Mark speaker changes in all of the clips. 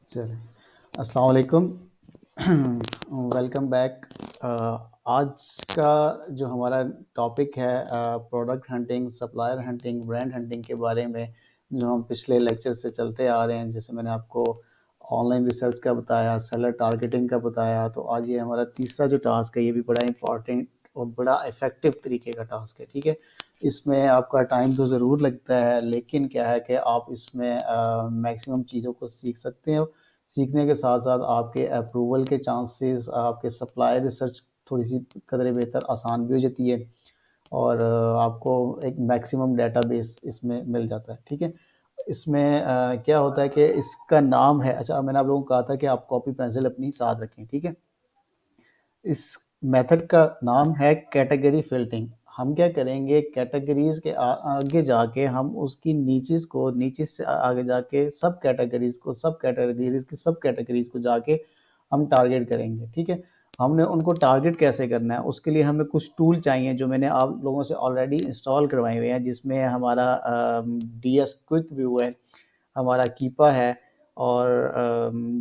Speaker 1: चलिए, अस्सलाम वालेकुम। Welcome back. आज का जो हमारा टॉपिक है product hunting, supplier hunting, brand hunting के बारे में, जो हम पिछले लेक्चर से चलते आ रहे हैं। जैसे मैंने आपको ऑनलाइन रिसर्च का बताया, सेलर टारगेटिंग का बताया, तो आज ये हमारा तीसरा जो टास्क है, ये भी बड़ा इंपॉर्टेंट और बड़ा इफ़ेक्टिव तरीके का टास्क है। ठीक है, इसमें आपका टाइम तो ज़रूर लगता है, लेकिन क्या है कि आप इसमें मैक्सिमम चीज़ों को सीख सकते हैं। सीखने के साथ साथ आपके अप्रूवल के चांसेस, आपके सप्लाई रिसर्च थोड़ी सी कदरे बेहतर आसान भी हो जाती है, और आपको एक मैक्सिमम डेटाबेस इसमें मिल जाता है। ठीक है, इसमें क्या होता है कि इसका नाम है, अच्छा मैंने आप लोगों को कहा था कि आप कॉपी पेंसिल अपनी साथ रखें। ठीक है, इस मेथड का नाम है कैटेगरी फिल्टरिंग। हम क्या करेंगे, कैटेगरीज के आगे जाके हम उसकी नीचेस को, नीचे से आगे जाके सब कैटेगरीज को, सब कैटेगरीज को जाके हम टारगेट करेंगे। ठीक है, हमने उनको टारगेट कैसे करना है, उसके लिए हमें कुछ टूल चाहिए जो मैंने आप लोगों से ऑलरेडी इंस्टॉल करवाए हुए हैं, जिसमें हमारा DS क्विक व्यू है, हमारा कीपा है, और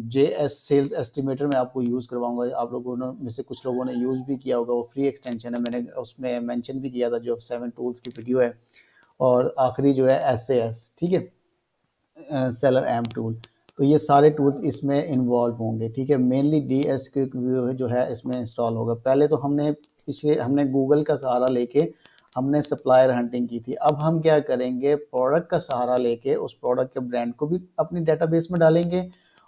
Speaker 1: JS सेल्स एस्टिमेटर मैं आपको यूज़ करवाऊंगा। आप लोगों ने में से कुछ लोगों ने यूज़ भी किया होगा, वो फ्री एक्सटेंशन है, मैंने उसमें मेंशन भी किया था, जो 7 टूल्स की वीडियो है। और आखिरी जो है SAS, ठीक है, सेलर एम टूल। तो ये सारे टूल्स इसमें इन्वॉल्व होंगे। ठीक है, मेनली DS क्विक व्यू जो है इसमें इंस्टॉल होगा। पहले तो हमने गूगल का सहारा लेके हमने सप्लायर हंटिंग की थी। अब हम क्या करेंगे, प्रोडक्ट का सहारा लेके उस प्रोडक्ट के ब्रांड को भी अपनी डेटाबेस में डालेंगे,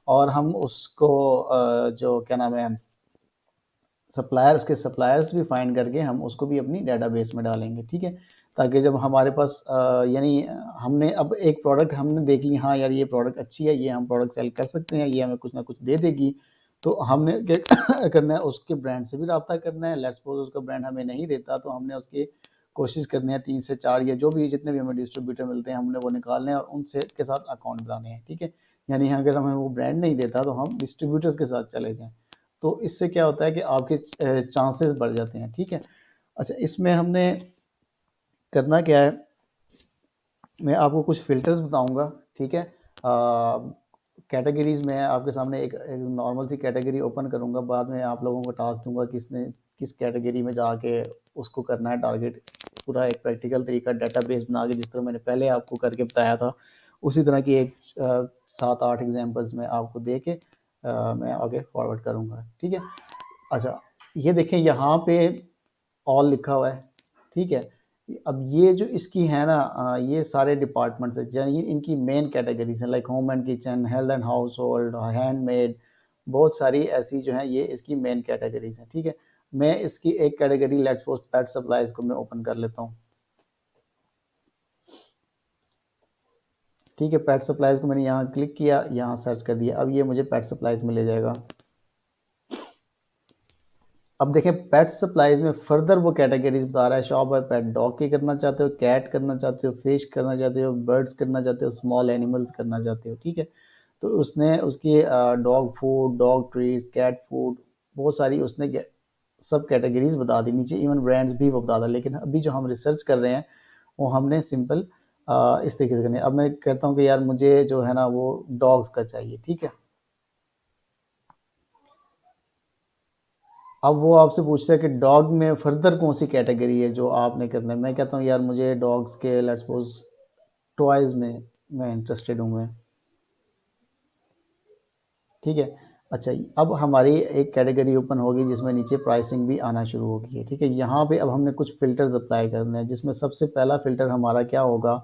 Speaker 1: और हम उसको जो क्या नाम है, सप्लायर्स के सप्लायर्स भी फाइंड करके हम उसको भी अपनी डेटाबेस में डालेंगे। ठीक है, ताकि जब हमारे पास यानी हमने अब एक प्रोडक्ट हमने देख ली, हाँ यार ये प्रोडक्ट अच्छी है, ये हम प्रोडक्ट सेल कर सकते हैं, ये हमें कुछ ना कुछ दे देगी, तो हमने क्या करना है, उसके ब्रांड से भी रब्ता करना है। लेट्स सपोज उसका ब्रांड हमें नहीं देता, तो हमने उसकी कोशिश करनी है 3 से 4 या जो भी जितने भी हमें डिस्ट्रीब्यूटर मिलते हैं, हमने वो निकालने हैं और उनसे के साथ अकाउंट बनाने हैं। ठीक है, यानी अगर हमें वो ब्रांड नहीं देता, तो हम डिस्ट्रीब्यूटर्स के साथ चले जाएँ। तो इससे क्या होता है कि आपके चांसेस बढ़ जाते हैं। ठीक है, अच्छा इसमें हमने करना क्या है, मैं आपको कुछ फ़िल्टर्स बताऊंगा। ठीक है, कैटेगरीज़ में आपके सामने एक नॉर्मल सी कैटेगरी ओपन करूंगा, बाद में आप लोगों को टास्क दूंगा किसने किस कैटेगरी में जाके उसको करना है टारगेट। पूरा एक प्रैक्टिकल तरीका डेटाबेस बना के, जिस तरह मैंने पहले आपको करके बताया था, उसी तरह की एक 7-8 एग्जांपल्स में आपको दे के मैं आगे फॉरवर्ड करूंगा। ठीक है, अच्छा ये देखें यहाँ पे ऑल लिखा हुआ है। ठीक है, अब ये जो इसकी है ना, ये सारे डिपार्टमेंट्स हैं, यानी इनकी मेन कैटेगरीज हैं, like home and kitchen, health and house hold, handmade, बहुत सारी ऐसी जो हैं, ये इसकी मेन कैटेगरीज हैं। ठीक है, मैं इसकी एक category let's suppose pet supplies को मैं ओपन कर लेता हूँ। ठीक है, पेट सप्लाईज को मैंने यहाँ क्लिक किया, यहाँ सर्च कर दिया, अब ये मुझे पेट सप्लाईज में ले जाएगा। अब देखें, पेट सप्लाईज में फर्दर वो कैटेगरीज बता रहा है, शॉप है पेट डॉग की करना चाहते हो, कैट करना चाहते हो, फिश करना चाहते हो, बर्ड्स करना चाहते हो, स्मॉल एनिमल्स करना चाहते हो। ठीक है, तो उसने उसकी dog food, dog treats, cat food, बहुत सारी उसने सब कैटेगरीज बता दी, नीचे इवन ब्रांड्स भी वो बता दा। लेकिन अभी जो हम रिसर्च कर रहे हैं, वो हमने सिंपल इस तरीके से करनी है। अब मैं कहता हूँ कि यार मुझे जो है ना वो डॉग्स का चाहिए। ठीक है, अब वो आपसे पूछता है कि डॉग में फर्दर कौन सी कैटेगरी है जो आपने करना है। मैं कहता हूँ यार मुझे डॉग्स के लेट्स सपोज टॉयज़ में मैं इंटरेस्टेड हूँ मैं। ठीक है, अच्छा अब हमारी एक कैटेगरी ओपन होगी जिसमें नीचे प्राइसिंग भी आना शुरू होगी है। ठीक है, यहाँ पे अब हमने कुछ फ़िल्टर्स अप्लाई करने हैं, जिसमें सबसे पहला फ़िल्टर हमारा क्या होगा,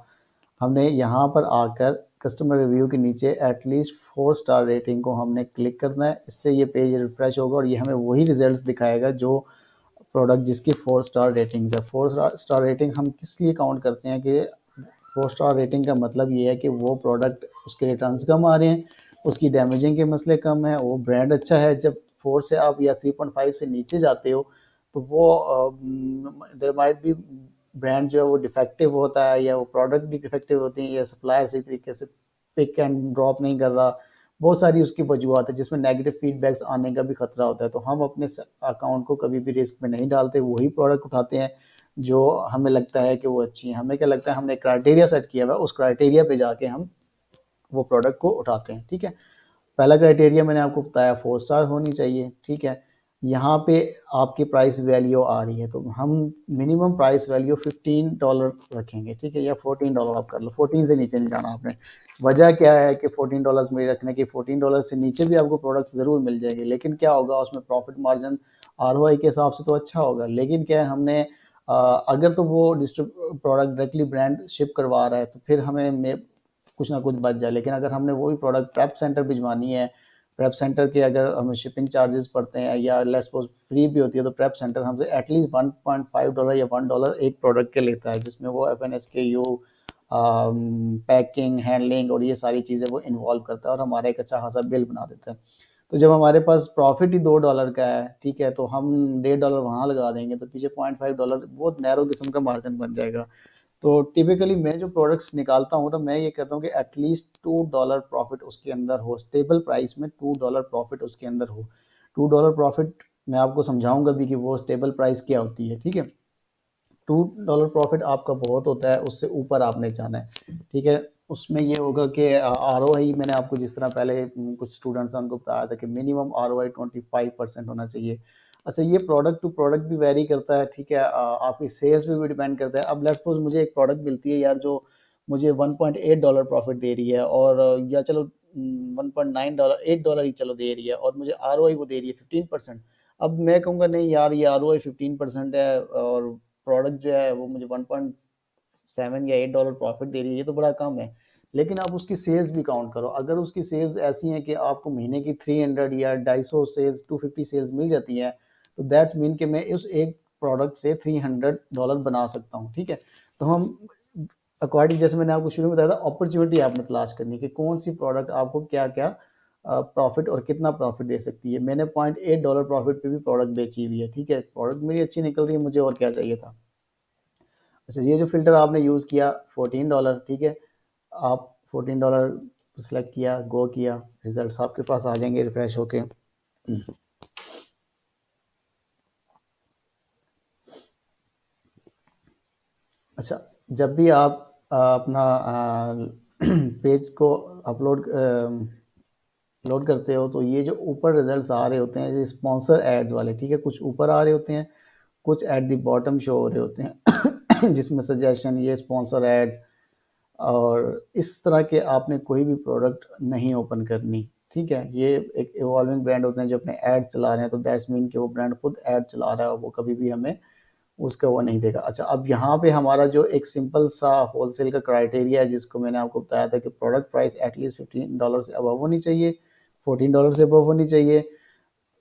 Speaker 1: हमने यहाँ पर आकर कस्टमर रिव्यू के नीचे एटलीस्ट 4 स्टार रेटिंग को हमने क्लिक करना है। इससे ये पेज रिफ्रेश होगा और ये हमें वही रिजल्ट्स दिखाएगा जो प्रोडक्ट जिसकी 4 स्टार रेटिंग्स है। 4 स्टार रेटिंग हम किस लिए काउंट करते हैं कि 4 स्टार रेटिंग का मतलब ये है कि वो प्रोडक्ट, उसके रिटर्न्स कम आ रहे हैं, उसकी डैमेजिंग के मसले कम है, वो ब्रांड अच्छा है। जब 4 से आप या 3.5 से नीचे जाते हो, तो वो देयर माइट बी ब्रांड जो है वो डिफेक्टिव होता है, या वो प्रोडक्ट भी डिफेक्टिव होती है, या सप्लायर सही तरीके से पिक एंड ड्रॉप नहीं कर रहा। बहुत सारी उसकी वजूहत है, जिसमें नेगेटिव फीडबैक्स आने का भी खतरा होता है। तो हम अपने अकाउंट को कभी भी रिस्क में नहीं डालते, वही प्रोडक्ट उठाते हैं जो हमें लगता है कि वो अच्छी है। हमें क्या लगता है, हमने क्राइटेरिया सेट किया हुआ है, उस क्राइटेरिया पे जाके हम वो प्रोडक्ट को उठाते हैं। ठीक है, पहला क्राइटेरिया मैंने आपको बताया 4 स्टार होनी चाहिए, ठीक है। यहाँ पे आपकी प्राइस वैल्यू आ रही है तो हम मिनिमम प्राइस वैल्यू $15 रखेंगे, ठीक है, या $14 आप कर लो, 14 से नीचे नहीं जाना आपने। वजह क्या है कि $14 में रखने की, $14 से नीचे भी आपको प्रोडक्ट्स ज़रूर मिल जाएंगे, लेकिन क्या होगा उसमें प्रॉफिट मार्जिन आरओआई के हिसाब से तो अच्छा होगा, लेकिन क्या है हमने अगर तो वो प्रोडक्ट डायरेक्टली ब्रांड शिप करवा रहा है तो फिर हमें कुछ ना कुछ बच जाए, लेकिन अगर हमने वही प्रोडक्ट प्रेप सेंटर भिजवानी है, प्रेप सेंटर के अगर हमें शिपिंग चार्जेस पड़ते हैं या लेट्स सपोज फ्री भी होती है, तो प्रेप सेंटर हमसे एटलीस्ट $1.5 या $1 एक प्रोडक्ट के लेता है, जिसमें वो FNSKU पैकिंग, हैंडलिंग और ये सारी चीज़ें वो इन्वॉल्व करता है और हमारा एक अच्छा खासा बिल बना देता है। तो जब हमारे पास प्रॉफिट ही $2 का है, ठीक है, तो हम $1.5 वहाँ लगा देंगे तो पीछे $0.5 बहुत नैरो किस्म का मार्जिन बन जाएगा। तो टिपिकली मैं जो प्रोडक्ट्स निकालता हूँ ना, मैं ये कहता हूँ कि एटलीस्ट $2 प्रॉफिट उसके अंदर हो, स्टेबल प्राइस में $2 प्रॉफिट उसके अंदर हो। $2 प्रॉफिट मैं आपको समझाऊंगा भी कि वो स्टेबल प्राइस क्या होती है, ठीक है। $2 प्रॉफिट आपका बहुत होता है, उससे ऊपर आपने जाना है, ठीक है। उसमें ये होगा कि ROI मैंने आपको जिस तरह पहले कुछ स्टूडेंट्स हैं उनको बताया था कि मिनिमम ROI 25% होना चाहिए। अच्छा, ये प्रोडक्ट टू प्रोडक्ट भी वेरी करता है, ठीक है, आपकी सेल्स पे भी डिपेंड करता है। अब लेट्स सपोज मुझे एक प्रोडक्ट मिलती है यार जो मुझे $1.8 प्रॉफिट दे रही है, और या चलो $1.9 $8 ही चलो दे रही है, और मुझे ROI वो दे रही है 15%। अब मैं कहूँगा नहीं यार, ये ROI 15% है और प्रोडक्ट जो है वो मुझे 1.7 या $8 प्रॉफिट दे रही है, ये तो बड़ा कम है। लेकिन आप उसकी सेल्स भी काउंट करो, अगर उसकी सेल्स ऐसी हैं कि आपको महीने की 300 या 250 सेल्स, 250 सेल्स मिल जाती हैं, तो दैट्स मीन कि मैं उस एक प्रोडक्ट से $300 बना सकता हूँ, ठीक है। तो हम अकॉर्डिंग, जैसे मैंने आपको शुरू में बताया था, अपॉर्चुनिटी आपने तलाश करनी कि कौन सी प्रोडक्ट आपको क्या क्या प्रॉफिट और कितना प्रॉफिट दे सकती है। मैंने $0.8 प्रॉफिट पे भी प्रोडक्ट बेची हुई है, ठीक है, प्रोडक्ट मेरी अच्छी निकल रही है, मुझे और क्या चाहिए था। अच्छा, ये जो फ़िल्टर आपने यूज़ किया $14, ठीक है, आप $14 सेलेक्ट किया, गो किया, रिजल्ट्स आपके पास आ जाएंगे रिफ्रेश होके। अच्छा, जब भी आप अपना पेज को अपलोड लोड करते हो, तो ये जो ऊपर रिजल्ट्स आ रहे होते हैं ये स्पॉन्सर एड्स वाले, ठीक है, कुछ ऊपर आ रहे होते हैं, कुछ एट द बॉटम शो हो रहे होते हैं जिसमें सजेशन, ये स्पॉन्सर एड्स, और इस तरह के आपने कोई भी प्रोडक्ट नहीं ओपन करनी, ठीक है। ये एक इवॉल्विंग ब्रांड होते हैं जो अपने ऐड चला रहे हैं, तो दैट्स मीन कि वो ब्रांड खुद ऐड चला रहा है और वो कभी भी हमें उसका वो नहीं देगा। अच्छा, अब यहाँ पे हमारा जो एक सिंपल सा होलसेल का क्राइटेरिया है, जिसको मैंने आपको बताया था कि प्रोडक्ट प्राइस एटलीस्ट $15 से अबव होनी चाहिए, $14 से अबव होनी चाहिए,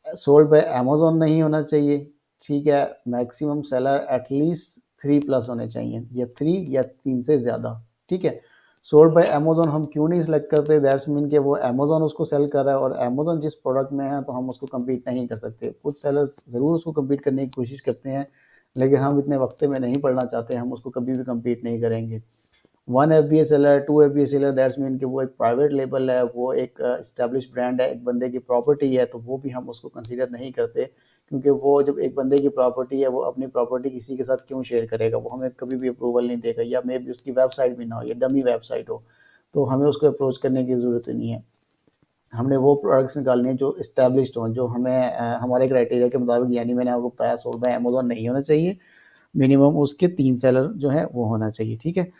Speaker 1: सोल्ड बाय अमेज़न नहीं होना चाहिए, ठीक है, मैक्सिमम सेलर एटलीस्ट 3 प्लस होने चाहिए, या 3 या 3 से ज़्यादा, ठीक है। सोल्ड बाय अमेज़न हम क्यों नहीं सेलेक्ट करते, दैट्स मीन कि वो अमेज़न उसको सेल कर रहा है और अमेज़न जिस प्रोडक्ट में है तो हम उसको कम्पीट नहीं कर सकते। कुछ सेलर्स ज़रूर उसको कम्पीट करने की कोशिश करते हैं, लेकिन हम इतने वक्ते में नहीं पढ़ना चाहते, हम उसको कभी भी कम्पीट नहीं करेंगे। 1 FBA seller, 2 FBA seller, that's mean कि वो एक प्राइवेट लेबल है, वो एक एस्टेब्लिश ब्रांड है, एक बंदे की प्रॉपर्टी है, तो वो भी हम उसको कंसीडर नहीं करते, क्योंकि वो जब एक बंदे की प्रॉपर्टी है, वो अपनी प्रॉपर्टी किसी के साथ क्यों शेयर करेगा, वो हमें कभी भी अप्रूवल नहीं देगा, या मे भी उसकी वेबसाइट भी ना हो या डमी वेबसाइट हो, तो हमें उसको अप्रोच करने की ज़रूरत ही नहीं है। हमने वो प्रोडक्ट्स निकालने हैं जो इस्टेब्लिश्ड हों, जो हमें हमारे क्राइटेरिया के मुताबिक, यानी मैंने आपको बताया सोल्ड बाय अमेज़न नहीं होना चाहिए, मिनिमम उसके 3 सेलर जो है वो होना चाहिए, ठीक है।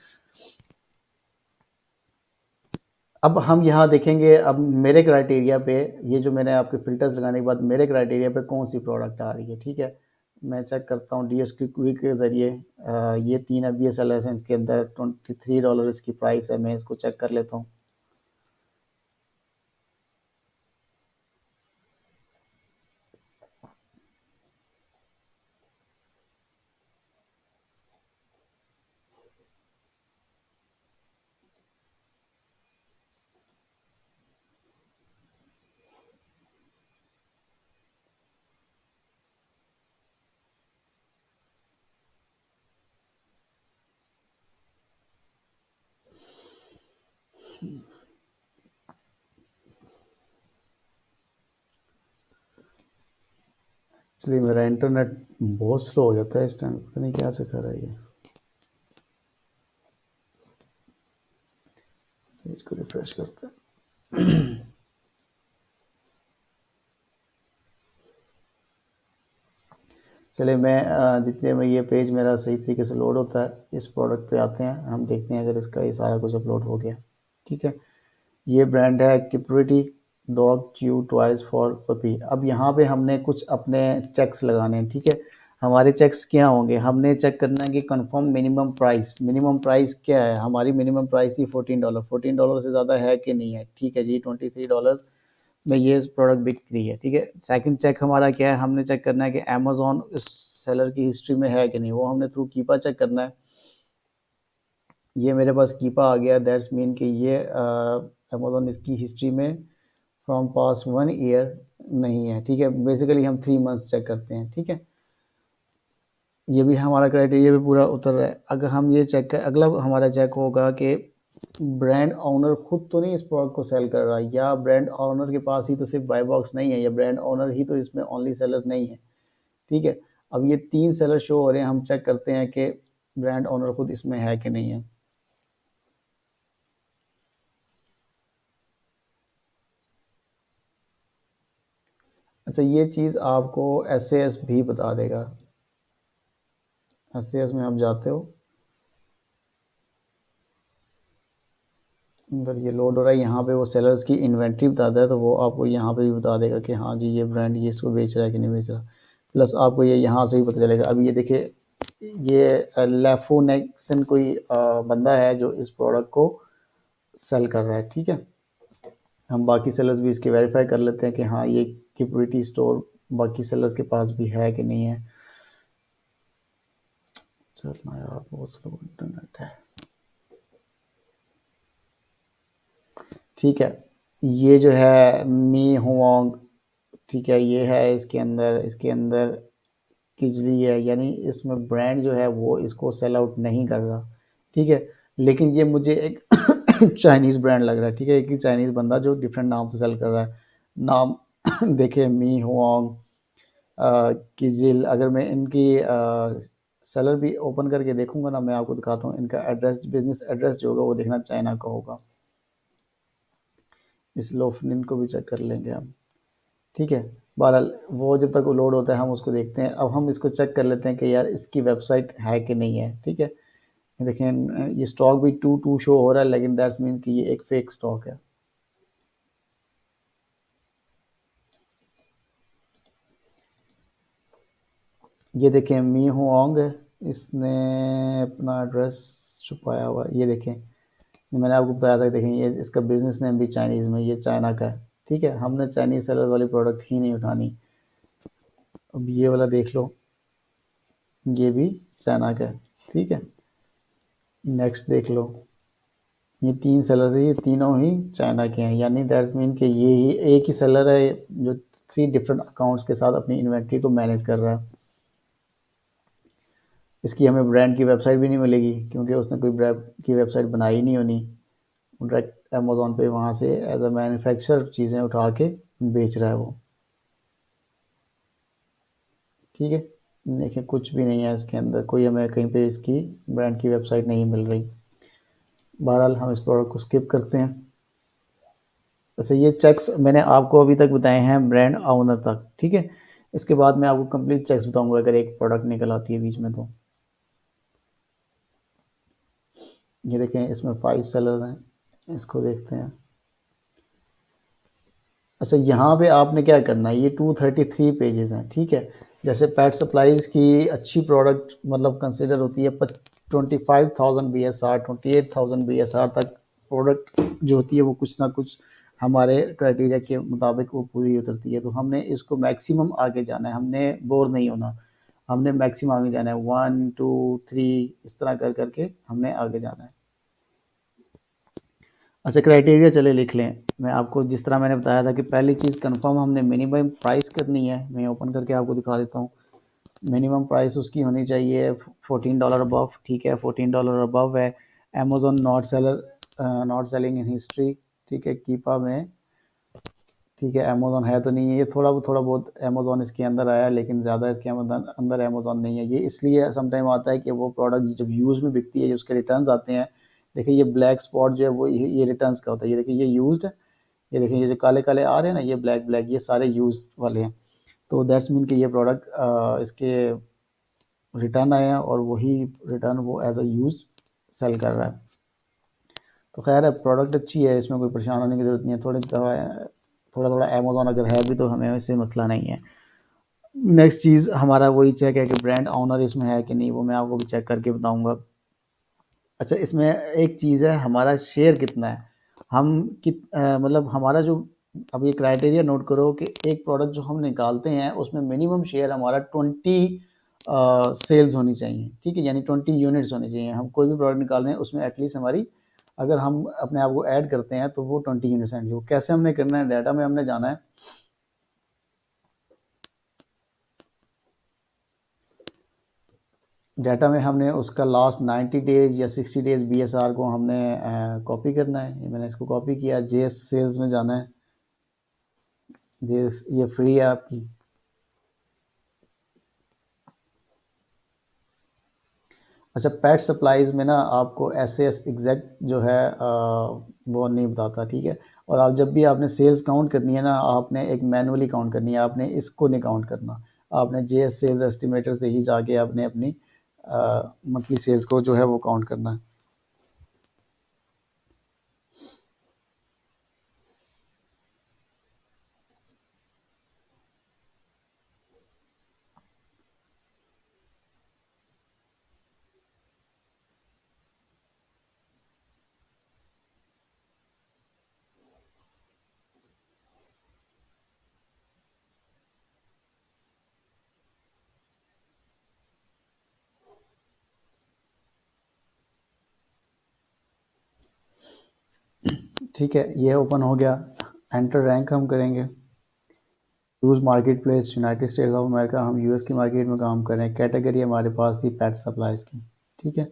Speaker 1: अब हम यहाँ देखेंगे, अब मेरे क्राइटेरिया पे, ये जो मैंने आपके फ़िल्टर्स लगाने के बाद मेरे क्राइटेरिया पे कौन-सी प्रोडक्ट आ रही है, ठीक है। मैं चेक करता हूँ डीएसक्यू क्विक के ज़रिए, ये 3 एफबीएस सेलर्स हैं, इसके अंदर $23 इसकी प्राइस है, मैं इसको चेक कर लेता हूँ। चलिए, मेरा इंटरनेट बहुत स्लो हो जाता है इस टाइम, पता नहीं क्या चक्कर है ये। इसको रिफ्रेश करते हैं। चलिए मैं जितने में ये पेज मेरा सही तरीके से लोड होता है, इस प्रोडक्ट पे आते हैं, हम देखते हैं अगर इसका ये सारा कुछ अपलोड हो गया। ठीक है, ये ब्रांड है किप्रिटी dog chew toys for puppy. अब यहाँ पे हमने कुछ अपने चेक्स लगाने हैं। ठीक है, हमारे चेक्स क्या होंगे, हमने चेक करना है कि confirm minimum price. Minimum price क्या है, हमारी मिनिमम प्राइस थी $14। $14 से ज़्यादा है कि नहीं है। ठीक है जी, $23 में ये प्रोडक्ट बिक रही है। ठीक है, सेकंड चेक हमारा क्या है, हमने चेक करना है कि अमेजोन इस सेलर की हिस्ट्री में है कि नहीं। वो हमने थ्रू कीपा चेक करना है। ये मेरे पास कीपा आ गया, दैट्स मीन कि ये अमेजोन इसकी हिस्ट्री में फ्रॉम पास 1 ईयर नहीं है। ठीक है, बेसिकली हम 3 मंथ्स चेक करते हैं। ठीक है, ये भी हमारा क्राइटेरिया भी पूरा उतर रहा है। अगर हम ये चेक कर, अगला हमारा चेक होगा कि ब्रांड ओनर खुद तो नहीं इस प्रोडक्ट को सेल कर रहा, या ब्रांड ओनर के पास ही तो सिर्फ बाय बॉक्स नहीं है, या ब्रांड ओनर ही तो इसमें ओनली सेलर नहीं है। ठीक है, अब ये 3 सेलर शो हो रहे हैं, हम चेक करते हैं कि ब्रांड ओनर खुद इसमें है कि नहीं है। अच्छा, ये चीज़ आपको एस भी बता देगा। एस में आप जाते हो, अगर ये लोड हो रहा है, यहाँ पे वो सेलर्स की इन्वेंट्री बताता है, तो वो आपको यहाँ पे भी बता देगा कि हाँ जी ये ब्रांड ये इसको बेच रहा है कि नहीं बेच रहा। प्लस आपको ये यहाँ से ही पता चलेगा। अब ये देखिए, ये लेफोनेक्सन कोई बंदा है जो इस प्रोडक्ट को सेल कर रहा है। ठीक है, हम बाकी सेलर्स भी इसके वेरीफाई कर लेते हैं कि हाँ ये किप्रिटी स्टोर बाकी सेलर्स के पास भी है कि नहीं है। चलना यार, बहुत स्लो इंटरनेट है। ठीक है, ये जो है मी हुआंग, ठीक है, ये है इसके अंदर किजली है, यानी इसमें ब्रांड जो है वो इसको सेल आउट नहीं कर रहा। ठीक है, लेकिन ये मुझे एक चाइनीज़ ब्रांड लग रहा है। ठीक है, एक चाइनीज़ बंदा जो डिफरेंट नाम से सेल कर रहा है। नाम देखिए, मी हुआंग, किजिल। अगर मैं इनकी सेलर भी ओपन करके देखूंगा ना, मैं आपको दिखाता हूँ इनका एड्रेस, बिजनेस एड्रेस जो होगा वो देखना चाइना का होगा। इस लोफनिन को भी चेक कर लेंगे हम। ठीक है, बहरहाल वो जब तक लोड होता है हम उसको देखते हैं। अब हम इसको चेक कर लेते हैं कि यार इसकी वेबसाइट है कि नहीं है। ठीक है, ये देखें, ये स्टॉक भी 2 शो हो रहा है, लेकिन दैट्स मीन कि ये एक फेक स्टॉक है। ये देखें, मी होंग है, इसने अपना एड्रेस छुपाया हुआ है। ये देखें, ये मैंने आपको बताया था, देखें ये इसका बिजनेस नेम भी चाइनीज़ में, ये चाइना का है। ठीक है, हमने चाइनीज़ सेलर्स वाली प्रोडक्ट ही नहीं उठानी। अब ये वाला देख लो, ये भी चाइना का है। ठीक है, नेक्स्ट देख लो, ये 3 सेलर है, ये तीनों ही चाइना के हैं, यानी दैट्स मीन कि ये ही एक ही सेलर है जो 3 डिफरेंट अकाउंट्स के साथ अपनी इन्वेंट्री को मैनेज कर रहा है। इसकी हमें ब्रांड की वेबसाइट भी नहीं मिलेगी, क्योंकि उसने कोई ब्रांड की वेबसाइट बनाई नहीं होनी। डायरेक्ट अमेजोन पे वहाँ से एज अ मैन्युफैक्चरर चीज़ें उठा के बेच रहा है वो। ठीक है, देखिए कुछ भी नहीं है इसके अंदर, कोई हमें कहीं पे इसकी ब्रांड की वेबसाइट नहीं मिल रही। बहरहाल हम इस प्रोडक्ट को स्किप करते हैं। अच्छा, ये चेक्स मैंने आपको अभी तक बताए हैं ब्रांड ओनर तक। ठीक है, इसके बाद मैं आपको कंप्लीट चेक्स बताऊंगा अगर एक प्रोडक्ट निकल आती है बीच में तो। ये देखें, इसमें 5 सेलर हैं, इसको देखते हैं। अच्छा, यहाँ पे आपने क्या करना है, ये 233 पेजेस हैं। ठीक है, जैसे पेट सप्लाईज की अच्छी प्रोडक्ट मतलब कंसिडर होती है 25,000 BSR, 28,000 BSR तक प्रोडक्ट जो होती है वो कुछ ना कुछ हमारे क्राइटेरिया के मुताबिक वो पूरी उतरती है। तो हमने इसको मैक्सिमम आगे जाना है, हमने बोर नहीं होना, हमने मैक्सिमम आगे जाना है। 1 2 3 इस तरह कर करके हमने आगे जाना है। अच्छा, क्राइटेरिया चले लिख लें। मैं आपको जिस तरह मैंने बताया था कि पहली चीज़ कंफर्म हमने मिनिमम प्राइस करनी है। मैं ओपन करके आपको दिखा देता हूँ। मिनिमम प्राइस उसकी होनी चाहिए $14 अबव। ठीक है, $14 अबव है। Amazon not seller, not selling in history. ठीक है, कीपा में, ठीक है, अमेजोन है तो नहीं है। ये थोड़ा बहुत अमेजोन इसके अंदर आया है, लेकिन ज़्यादा इसके अंदर अमेजोन नहीं है। ये इसलिए समटाइम आता है कि वो प्रोडक्ट जब यूज़ में बिकती है, उसके रिटर्न्स आते हैं। देखिए, ये ब्लैक स्पॉट जो है वो ये रिटर्न्स का होता है। ये देखिए, ये यूज्ड है। ये देखिए, ये जो काले काले आ रहे हैं ना, ये ब्लैक ब्लैक, ये सारे यूज्ड वाले हैं। तो दैट्स मीन कि ये प्रोडक्ट इसके रिटर्न आए हैं और वही रिटर्न वो एज अ यूज़ सेल कर रहा है। तो खैर है, प्रोडक्ट अच्छी है, इसमें कोई परेशान होने की ज़रूरत नहीं है। थोड़ा थोड़ा अमेज़ोन अगर है भी तो हमें इससे मसला नहीं है। नेक्स्ट चीज़ हमारा वही चेक है कि ब्रांड ओनर इसमें है कि नहीं, वो मैं आपको भी चेक करके बताऊँगा। अच्छा, इसमें एक चीज़ है, हमारा शेयर कितना है। मतलब हमारा जो, अब ये क्राइटेरिया नोट करो कि एक प्रोडक्ट जो हम निकालते हैं उसमें मिनिमम शेयर हमारा 20 सेल्स होनी चाहिए, ठीक है, यानी 20 यूनिट्स होनी चाहिए। हम कोई भी प्रोडक्ट निकाल रहे हैं उसमें एटलीस्ट हमारी, अगर हम अपने आप को ऐड करते हैं तो वो 20 यूनिट्स हैं। जो कैसे हमने करना है, डाटा में हमने जाना है। डाटा में हमने उसका लास्ट 90 डेज़ या 60 डेज़ बीएसआर को हमने कॉपी करना है। ये मैंने इसको कॉपी किया, जेएस सेल्स में जाना है। ये फ्री है आपकी। अच्छा, पेट सप्लाईज में ना आपको ऐसे एग्जैक्ट जो है वो नहीं बताता, ठीक है। और आप जब भी आपने सेल्स काउंट करनी है ना, आपने एक मैनुअली काउंट करनी है, आपने इसको नहीं काउंट करना। आपने जेएस सेल्स एस्टिमेटर से ही जाके आपने अपनी मंथली सेल्स को जो है वो काउंट करना है। ठीक है, ये ओपन हो गया। एंटर रैंक हम करेंगे। Use market place United states of America, हम यूएस की मार्केट में काम कर रहे हैं। कैटेगरी हमारे पास थी पेट सप्लाईज की, ठीक है।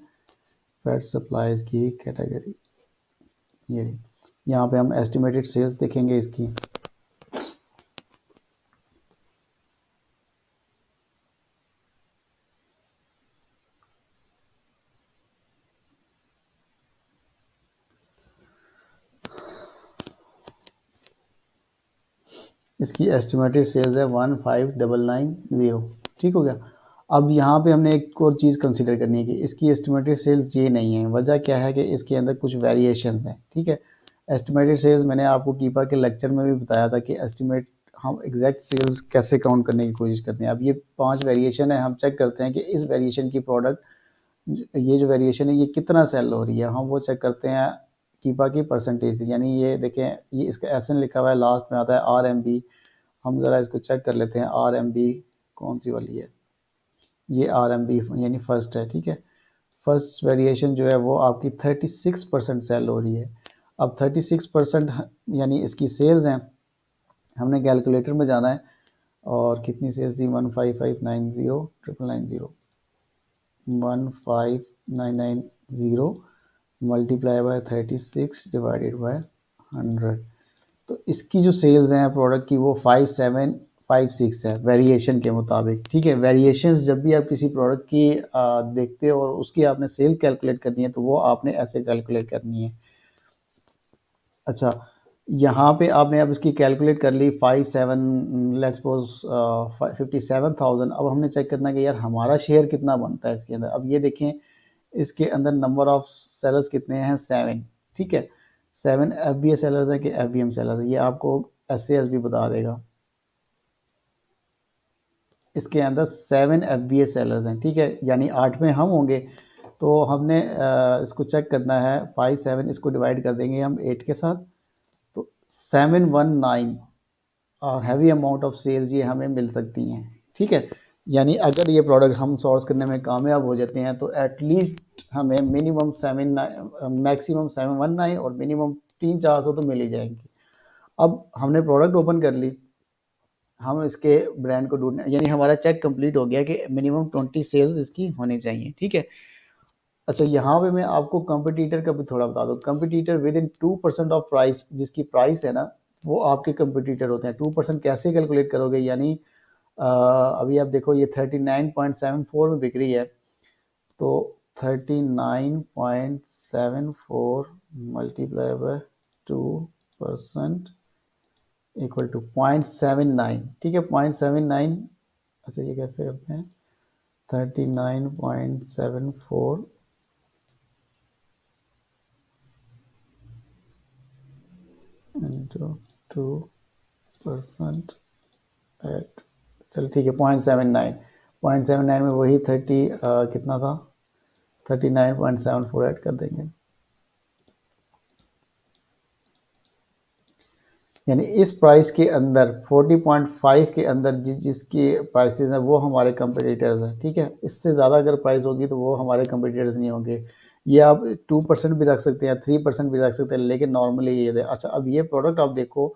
Speaker 1: पेट सप्लाईज की कैटेगरी ये रही। यहाँ पे हम एस्टिमेटेड सेल्स देखेंगे इसकी। इसकी एस्टिमेटेड सेल्स है 15990, ठीक हो गया। अब यहाँ पे हमने एक और चीज़ कंसिडर करनी है कि इसकी एस्टिमेटेड सेल्स ये नहीं है। वजह क्या है कि इसके अंदर कुछ वेरिएशंस हैं, ठीक है। एस्टिमेटेड सेल्स मैंने आपको कीपा के लेक्चर में भी बताया था कि एस्टिमेट हम एग्जैक्ट सेल्स कैसे काउंट करने की कोशिश करते हैं। अब ये 5 वेरिएशन है, हम चेक करते हैं कि इस वेरिएशन की प्रोडक्ट, ये जो वेरिएशन है ये कितना सेल हो रही है, हम वो चेक करते हैं कीपा की परसेंटेज। यानी ये देखें, ये इसका एस एन लिखा हुआ है, लास्ट में आता है आर एम बी। हम ज़रा इसको चेक कर लेते हैं, आर एम बी कौन सी वाली है। ये आर एम बी यानी फर्स्ट है, ठीक है। फर्स्ट वेरिएशन जो है वो आपकी 36% सेल हो रही है। अब 36% यानी इसकी सेल्स हैं। हमने कैलकुलेटर में जाना है और कितनी सेल्स थी, 15590 15990 मल्टीप्लाई बाय 36 डिवाइडेड बाय 100। तो इसकी जो सेल्स हैं प्रोडक्ट की वो 5756 है वेरिएशन के मुताबिक, ठीक है। वेरिएशंस जब भी आप किसी प्रोडक्ट की देखते हो और उसकी आपने सेल कैलकुलेट करनी है तो वो आपने ऐसे कैलकुलेट करनी है। अच्छा, यहाँ पे आपने अब इसकी कैलकुलेट कर ली 57, लेट्स सपोज 57,000। अब हमने चेक करना है कि यार हमारा शेयर कितना बनता है इसके अंदर। अब ये देखें, इसके अंदर नंबर ऑफ सेलर्स कितने हैं, 7, ठीक है। 7 एफ बी ए सेलर्स है कि एफ बी एम सेलर्स है, ये आपको एस सी एस भी बता देगा। इसके अंदर 7 एफ बी ए सेलर्स हैं, ठीक है, यानी 8 में हम होंगे। तो हमने इसको चेक करना है, 57 इसको डिवाइड कर देंगे हम 8 के साथ, तो 719 हैवी अमाउंट ऑफ सेल्स ये हमें मिल सकती हैं, ठीक है। यानी अगर ये प्रोडक्ट हम सोर्स करने में कामयाब हो जाते हैं तो एटलीस्ट हमें मिनिमम 7, मैक्सिमम 719 और मिनिमम 300-400 तो मिल ही जाएंगी। अब हमने प्रोडक्ट ओपन कर ली, हम इसके ब्रांड को ढूंढना, यानी हमारा चेक कंप्लीट हो गया कि मिनिमम 20 सेल्स इसकी होनी चाहिए, ठीक है। अच्छा, यहाँ पे मैं आपको कंपटीटर का भी थोड़ा बता दूँ। Competitor with in 2% of price, जिसकी प्राइस है ना वो आपके कंपटीटर होते हैं। 2% कैसे कैलकुलेट करोगे, यानी अभी आप देखो ये 39.74 में बिक रही है, तो 39.74 मल्टीप्लाई बाय 2% इक्वल टू 0.79, ठीक है 0.79। अच्छा ये कैसे करते हैं, 39.74 इंटू 2% एट, चलो ठीक है 0.79, 0.79 में वही 30 कितना था, 39.74 ऐड कर देंगे। यानी इस प्राइस के अंदर 40.5 के अंदर जिसकी प्राइसेस हैं वो हमारे कंपटीटर्स हैं, ठीक है। इससे ज़्यादा अगर प्राइस होगी तो वो हमारे कंपटीटर्स नहीं होंगे। ये आप 2% भी रख सकते हैं, 3% भी रख सकते हैं, लेकिन नॉर्मली ये दे। अच्छा अब ये प्रोडक्ट आप देखो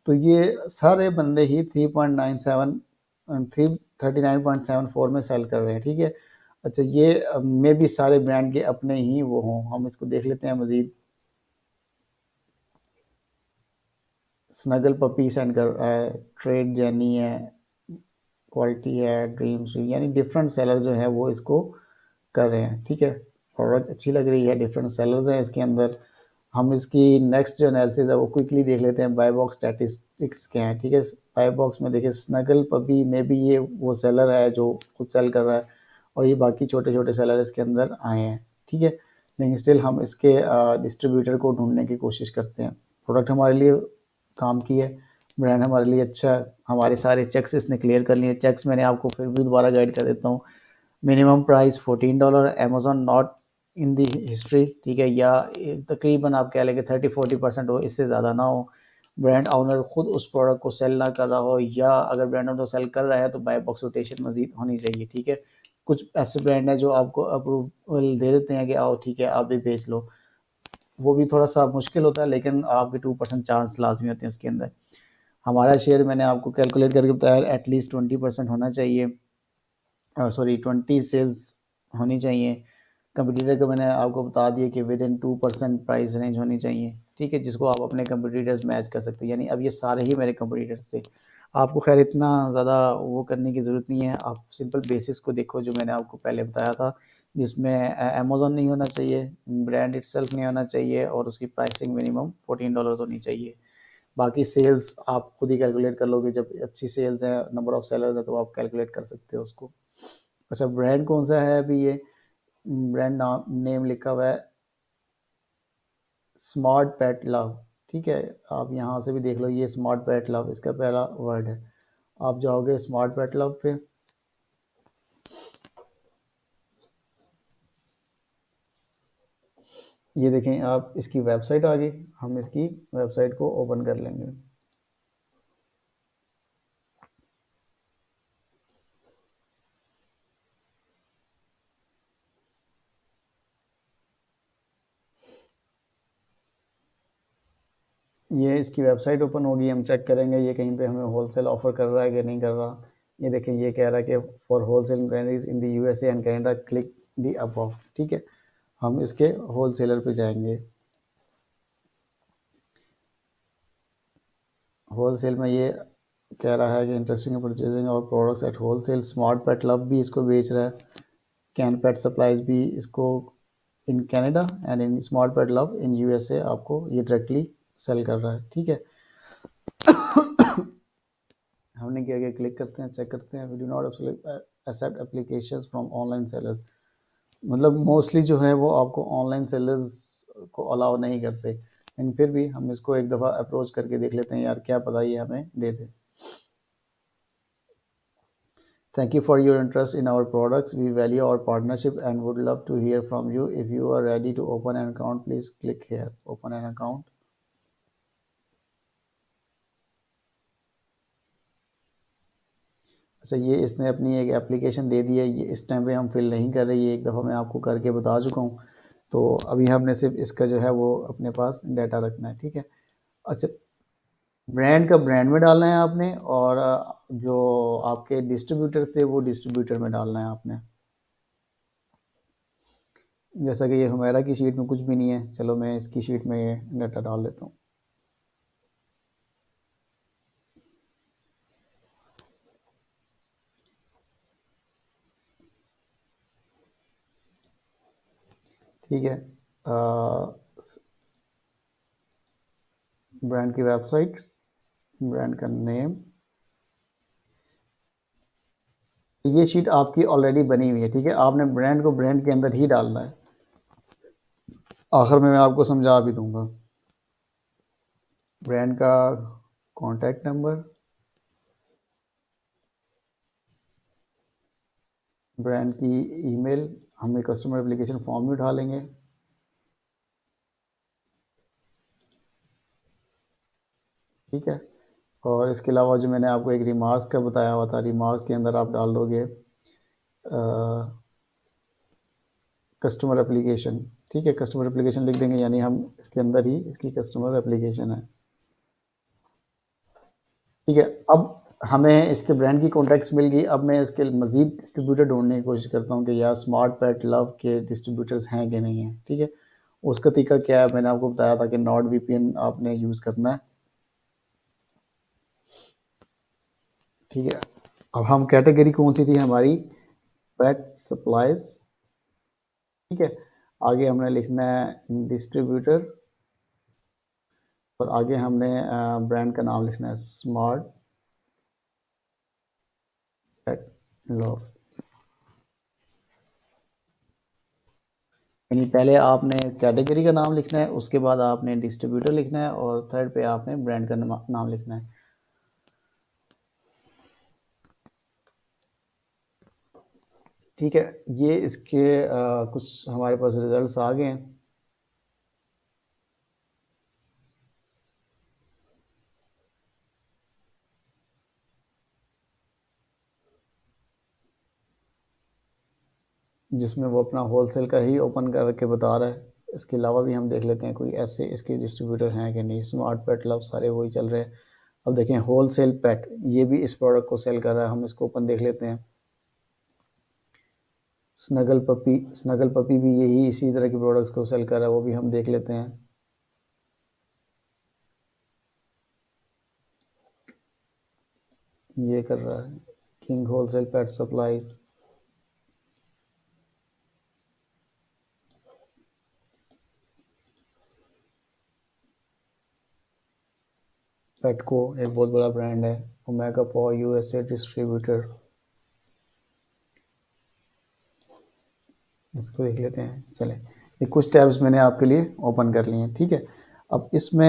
Speaker 1: तो ये सारे बंदे ही 3.97 थ्री 39.74 में सेल कर रहे हैं, ठीक है। अच्छा ये मे भी सारे ब्रांड के अपने ही वो हों, हम इसको देख लेते हैं मज़ीद। स्नगल पपी सेंड कर रहा है, ट्रेड जैनी है, क्वालिटी है, ड्रीम्स, यानी डिफरेंट सेलर जो है वो इसको कर रहे हैं, ठीक है। प्रोडक्ट अच्छी लग रही है, डिफरेंट सेलर्स हैं इसके अंदर। हम इसकी नेक्स्ट जो एनालिसिस है वो क्विकली देख लेते हैं, बाय बॉक्स स्टैटिस्टिक्स क्या है, ठीक है। बाय बॉक्स में देखिए स्नगल पपी में भी ये वो सेलर है जो खुद सेल कर रहा है, और ये बाकी छोटे छोटे सेलर इसके अंदर आए हैं, ठीक है। लेकिन स्टिल हम इसके डिस्ट्रीब्यूटर को ढूंढने की कोशिश करते हैं। प्रोडक्ट हमारे लिए काम की है, ब्रांड हमारे लिए अच्छा है, हमारे सारे चेक्स इसने क्लियर कर लिए। चेक्स मैंने आपको फिर भी दोबारा गाइड कर देता हूँ। Minimum price $14, Amazon not in the history, ठीक है, या तकरीबन आप कह लेंगे 30-40% हो, इससे ज़्यादा ना हो। ब्रांड ओनर खुद उस प्रोडक्ट को सेल ना कर रहा हो, या अगर ब्रांड ओनर सेल कर रहा है तो बाय बॉक्स रोटेशन मजीद होनी चाहिए, ठीक है। कुछ ऐसे ब्रांड है जो आपको अप्रूवल दे देते हैं कि आओ ठीक है आप भी बेच लो, वो भी थोड़ा सा मुश्किल होता है, लेकिन आपके 2% चांस लाजमी होते हैं उसके अंदर। हमारा शेयर मैंने आपको कैलकुलेट करके बताया, एटलीस्ट 20% होना चाहिए, सॉरी 20 सेल्स होनी चाहिए। कंपटीटर को मैंने आपको बता दिया कि विद इन 2% प्राइस रेंज होनी चाहिए, ठीक है, जिसको आप अपने कंपटीटर्स मैच कर सकते हैं। यानी अब ये सारे ही मेरे कंपटीटर्स थे। आपको खैर इतना ज़्यादा वो करने की ज़रूरत नहीं है, आप सिंपल बेसिस को देखो जो मैंने आपको पहले बताया था, जिसमें अमेजोन नहीं होना चाहिए, ब्रांड इटसेल्फ नहीं होना चाहिए, और उसकी प्राइसिंग मिनिमम $14 होनी चाहिए। बाकी सेल्स आप खुद ही कैलकुलेट कर लोगे, जब अच्छी सेल्स है, नंबर ऑफ सेलर्स है, तो आप कैलकुलेट कर सकते हो उसको। अच्छा ब्रांड कौन सा है अभी, ये ब्रांड नाम नेम लिखा हुआ है स्मार्ट पेट लव, ठीक है। आप यहाँ से भी देख लो, ये स्मार्ट पेट लव इसका पहला वर्ड है। आप जाओगे स्मार्ट पेट लव पे, ये देखें आप, इसकी वेबसाइट आ गई। हम इसकी वेबसाइट को ओपन कर लेंगे। ये इसकी वेबसाइट ओपन होगी, हम चेक करेंगे ये कहीं पे हमें होलसेल ऑफर कर रहा है कि नहीं कर रहा। ये देखें ये कह रहा है कि for wholesale inquiries in the USA and Canada click the above, ठीक है। हम इसके होलसेलर पे जाएंगे। होलसेल में ये कह रहा है कि इंटरेस्टिंग परचेजिंग और products at wholesale, smart pet love भी इसको बेच रहा है, कैन पेट सप्लाईज भी इसको in Canada and in smart pet love in USA आपको ये डायरेक्टली सेल कर रहा है, ठीक है। हमने क्या किया, क्लिक करते हैं, चेक करते हैं, we do not accept applications from online sellers. मतलब मोस्टली जो है वो आपको ऑनलाइन सेलर्स को अलाउ नहीं करते, लेकिन फिर भी हम इसको एक दफ़ा अप्रोच करके देख लेते हैं, यार क्या पता ये हमें दे दे। Thank you for your interest in our products. We value our partnership and would love to hear from you. If you are ready to open an account, please click here. Open an account. अच्छा ये इसने अपनी एक application दे दी है, ये इस time पे हम फिल नहीं कर रहे, ये एक दफ़ा मैं आपको करके बता चुका हूँ। तो अभी हमने सिर्फ इसका जो है वो अपने पास डाटा रखना है, ठीक है। अच्छा ब्रांड का ब्रांड में डालना है आपने, और जो आपके डिस्ट्रीब्यूटर थे वो डिस्ट्रीब्यूटर में डालना है आपने। जैसा कि ये हुमैरा की शीट में कुछ भी नहीं है, चलो मैं इसकी शीट में ये डाटा डाल देता हूँ। ठीक है, ब्रांड की वेबसाइट, ब्रांड का नेम, ये शीट आपकी ऑलरेडी बनी हुई है, ठीक है। आपने ब्रांड को ब्रांड के अंदर ही डालना है। आखिर में मैं आपको समझा भी दूंगा। ब्रांड का कॉन्टैक्ट नंबर, ब्रांड की ईमेल, हम एक कस्टमर एप्लीकेशन फॉर्म भी उठा लेंगे, ठीक है। और इसके अलावा जो मैंने आपको एक रिमार्क्स का बताया हुआ था, रिमार्क्स के अंदर आप डाल दोगे कस्टमर एप्लीकेशन, ठीक है। कस्टमर एप्लीकेशन लिख देंगे, यानी हम इसके अंदर ही इसकी कस्टमर एप्लीकेशन है, ठीक है। अब हमें इसके ब्रांड की कॉन्टैक्ट्स मिल गई। अब मैं इसके मज़ीद डिस्ट्रीब्यूटर ढूंढने की कोशिश करता हूँ कि यार स्मार्ट पेट लव के डिस्ट्रीब्यूटर्स हैं कि नहीं हैं, ठीक है। उसका तरीका क्या है, मैंने आपको बताया था कि नॉट वीपीएन आपने यूज़ करना है, ठीक है। अब हम कैटेगरी कौन सी थी हमारी, पेट सप्लाईज, ठीक है। आगे हमने लिखना है डिस्ट्रीब्यूटर, और आगे हमने ब्रांड का नाम लिखना है स्मार्ट पेट लव। यानी पहले आपने कैटेगरी का नाम लिखना है, उसके बाद आपने डिस्ट्रीब्यूटर लिखना है, और थर्ड पे आपने ब्रांड का नाम लिखना है, ठीक है। ये इसके कुछ हमारे पास रिजल्ट्स आ गए हैं। जिसमें वो अपना होलसेल का ही ओपन करके बता रहा है। इसके अलावा भी हम देख लेते हैं कोई ऐसे इसके डिस्ट्रीब्यूटर हैं कि नहीं। स्मार्ट पेट लव सारे वही चल रहे हैं। अब देखें होलसेल पेट, ये भी इस प्रोडक्ट को सेल कर रहा है, हम इसको ओपन देख लेते हैं। स्नगल पपी भी यही इसी तरह के प्रोडक्ट्स को सेल कर रहा है, वो भी हम देख लेते हैं। ये कर रहा है किंग होलसेल पेट सप्लाईज, पेटको एक बहुत बड़ा ब्रांड है। ओमेगा पॉ यूएसए डिस्ट्रीब्यूटर, इसको देख लेते हैं। चले, ये कुछ टैब्स मैंने आपके लिए ओपन कर लिए हैं, ठीक है। अब इसमें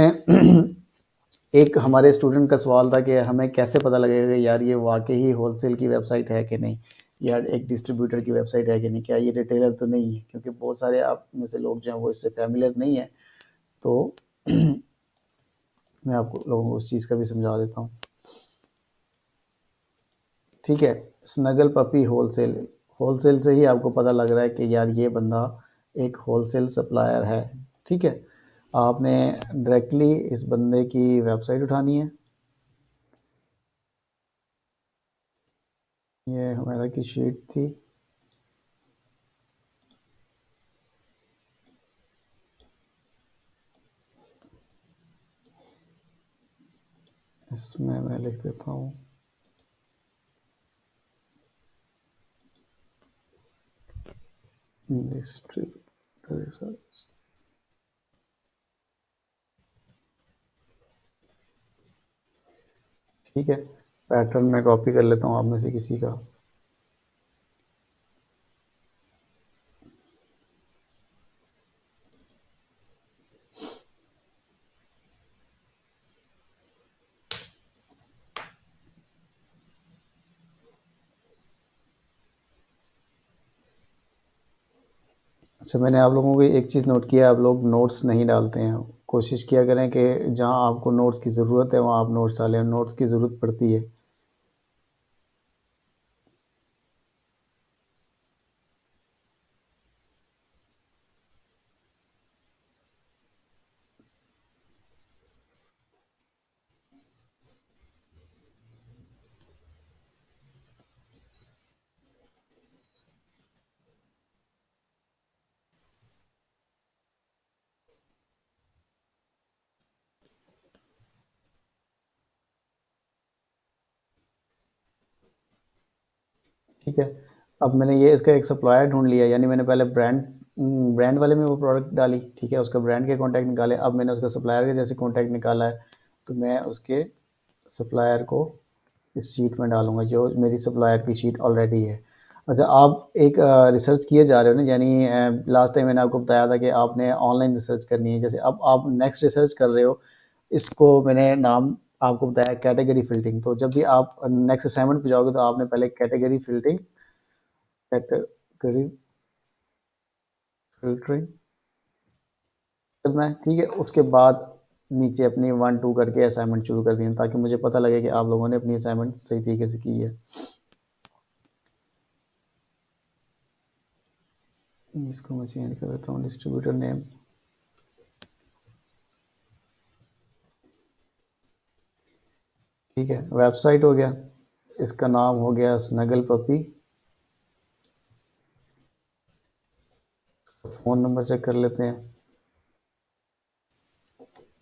Speaker 1: एक हमारे स्टूडेंट का सवाल था कि हमें कैसे पता लगेगा यार ये वाकई ही होलसेल की वेबसाइट है कि नहीं, यार एक डिस्ट्रीब्यूटर की वेबसाइट है कि नहीं, क्या ये रिटेलर तो नहीं है, क्योंकि बहुत सारे आप में से लोग जो हैं वो इससे फैमिलियर नहीं है। तो मैं आपको लोगों को उस चीज़ का भी समझा देता हूँ, ठीक है। स्नगल पपी होलसेल, होलसेल से ही आपको पता लग रहा है कि यार ये बंदा एक होलसेल सप्लायर है, ठीक है। आपने डायरेक्टली इस बंदे की वेबसाइट उठानी है। ये हमारा की शीट थी, इसमें मैं लिख देता हूँ डिस्ट्रीब्यूटर रिसर्च, ठीक है। पैटर्न मैं कॉपी कर लेता हूँ आप में से किसी का। अच्छा, मैंने आप लोगों को एक चीज़ नोट किया, आप लोग नोट्स नहीं डालते हैं। कोशिश किया करें कि जहाँ आपको नोट्स की ज़रूरत है वहाँ आप नोट्स डालें, नोट्स की ज़रूरत पड़ती है। ठीक है। अब मैंने ये इसका एक सप्लायर ढूंढ लिया, यानी मैंने पहले ब्रांड वाले में वो प्रोडक्ट डाली, ठीक है, उसका ब्रांड के कॉन्टैक्ट निकाले। अब मैंने उसका सप्लायर के जैसे कॉन्टैक्ट निकाला है, तो मैं उसके सप्लायर को इस शीट में डालूँगा जो मेरी सप्लायर की शीट ऑलरेडी है। अच्छा, आप एक रिसर्च किए जा रहे हो ना, यानी लास्ट टाइम मैंने आपको बताया था कि आपने ऑनलाइन रिसर्च करनी है। जैसे अब आप नेक्स्ट रिसर्च कर रहे हो, इसको मैंने नाम आपको बताया कैटेगरी फ़िल्टरिंग। तो जब भी आप नेक्स्ट असाइनमेंट पे जाओगे तो आपने पहले कैटेगरी फ़िल्टरिंग करना है, ठीक है? उसके बाद नीचे अपनी 1-2 करके असाइनमेंट शुरू कर दिए ताकि मुझे पता लगे कि आप लोगों ने अपनी असाइनमेंट सही तरीके से की है। इसको मैं चेंज कर देता हूँ, डिस्ट्रीब्यूटर नेम। ठीक है, वेबसाइट हो गया, इसका नाम हो गया snuggle puppy. Phone number check कर लेते हैं,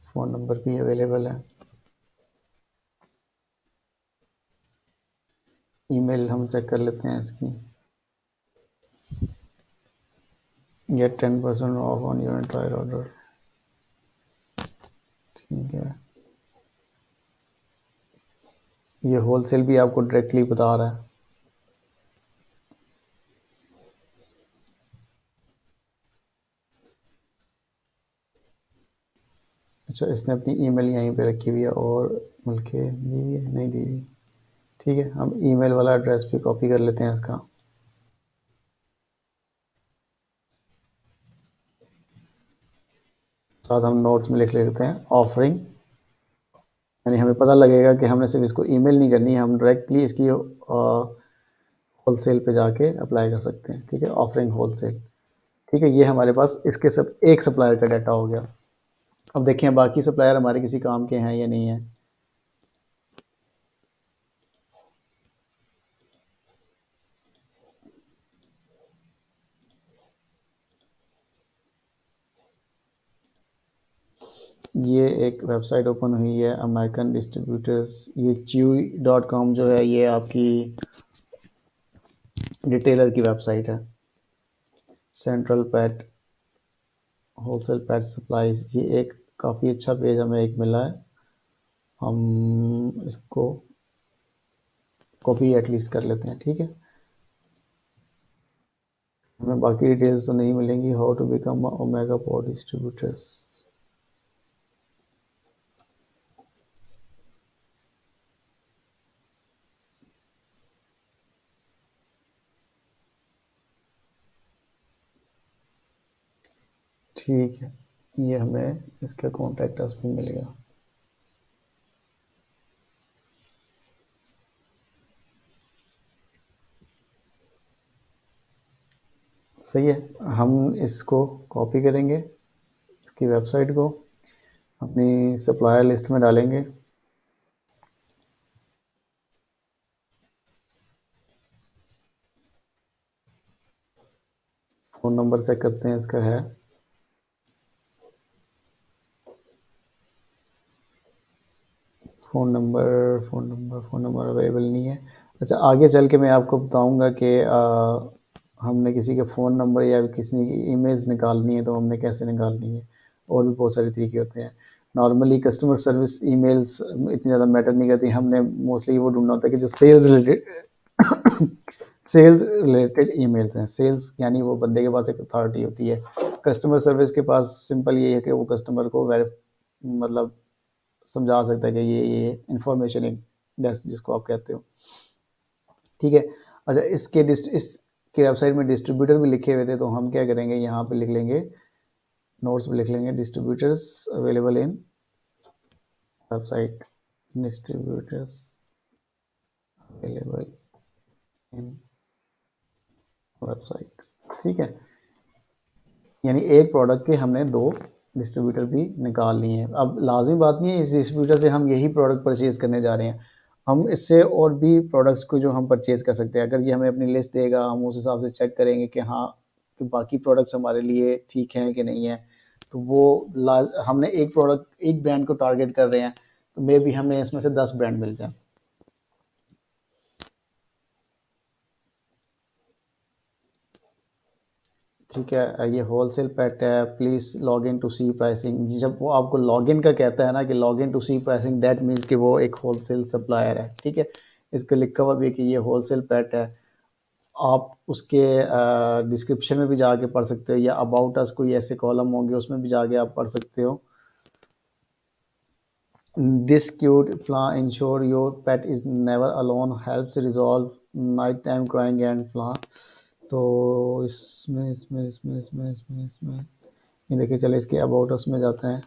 Speaker 1: फ़ोन नंबर भी अवेलेबल है। ईमेल हम चेक कर लेते हैं इसकी। Get 10% off on your entire order, ठीक है। ये होलसेल भी आपको डायरेक्टली बता रहा है। अच्छा, इसने अपनी ईमेल यहीं पे रखी हुई है और बल्कि दी हुई है, नहीं दी हुई। ठीक है, हम ईमेल वाला एड्रेस भी कॉपी कर लेते हैं इसका। साथ हम नोट्स में लिख लेते हैं ऑफरिंग, यानी हमें पता लगेगा कि हमने सिर्फ इसको ईमेल नहीं करनी है, हम डायरेक्टली इसकी होलसेल पे जाके अप्लाई कर सकते हैं। ठीक है, ऑफरिंग होलसेल। ठीक है, ये हमारे पास इसके सब एक सप्लायर का डाटा हो गया। अब देखें बाकी सप्लायर हमारे किसी काम के हैं या नहीं है। ये एक वेबसाइट ओपन हुई है अमेरिकन डिस्ट्रीब्यूटर्स, ये chewy.com जो है ये आपकी रिटेलर की वेबसाइट है। सेंट्रल पेट होलसेल पेट सप्लाईज, ये एक काफ़ी अच्छा पेज हमें एक मिला है, हम इसको कॉपी एटलीस्ट कर लेते हैं। ठीक है, हमें बाकी डिटेल्स तो नहीं मिलेंगी। How to become Omega Pod distributors, ठीक है, ये हमें इसका कॉन्टैक्ट अस भी मिलेगा। सही है, हम इसको कॉपी करेंगे, इसकी वेबसाइट को अपनी सप्लायर लिस्ट में डालेंगे। फ़ोन नंबर चेक करते हैं, इसका है। फ़ोन नंबर अवेलेबल नहीं है। अच्छा, आगे चल के मैं आपको बताऊंगा कि हमने किसी के फ़ोन नंबर या किसी की ईमेल्स निकालनी है तो हमने कैसे निकालनी है, और भी बहुत सारे तरीके होते हैं। नॉर्मली कस्टमर सर्विस ईमेल्स इतनी ज़्यादा मैटर नहीं करती, हमने मोस्टली वो ढूंढना होता है कि जो सेल्स रिलेटेड ईमेल्स हैं। सेल्स यानी वो बंदे के पास एक अथॉरिटी होती है। कस्टमर सर्विस के पास सिंपल ये है कि वो कस्टमर को मतलब समझा सकता है कि ये इंफॉर्मेशन एक डेस्क जिसको आप कहते हो। ठीक है, अच्छा, इसके वेबसाइट में डिस्ट्रीब्यूटर भी लिखे हुए थे, तो हम क्या करेंगे, यहाँ पे लिख लेंगे, नोट्स में लिख लेंगे distributors available in website, distributors available in website. ठीक है, यानी एक प्रोडक्ट के हमने दो डिस्ट्रीब्यूटर भी निकाल लिए हैं। अब लाजमी बात नहीं है इस डिस्ट्रीब्यूटर से हम यही प्रोडक्ट परचेज़ करने जा रहे हैं, हम इससे और भी प्रोडक्ट्स को जो हम परचेज़ कर सकते हैं। अगर ये हमें अपनी लिस्ट देगा, हम उस हिसाब से चेक करेंगे कि हाँ, कि बाकी प्रोडक्ट्स हमारे लिए ठीक हैं कि नहीं है। तो वो हमने एक प्रोडक्ट एक ब्रांड को टारगेट कर रहे हैं, तो मे बी हमें इसमें से 10 ब्रांड मिल जाए। ठीक है, ये होलसेल पेट है, please log in to see pricing. जब वो आपको लॉग इन का कहता है ना कि log in to see pricing, that means कि वो एक होलसेल सप्लायर है। ठीक है, इसके लिखा हुआ भी है कि ये होलसेल पेट है। आप उसके डिस्क्रिप्शन में भी जाके पढ़ सकते हो, या अबाउट अस कोई ऐसे कॉलम होंगे उसमें भी जाके आप पढ़ सकते हो। This cute flaw ensure your pet is never alone, helps resolve night time crying and flaw। तो इसमें ये देखिए, चले इसके अबाउट अस में जाते हैं।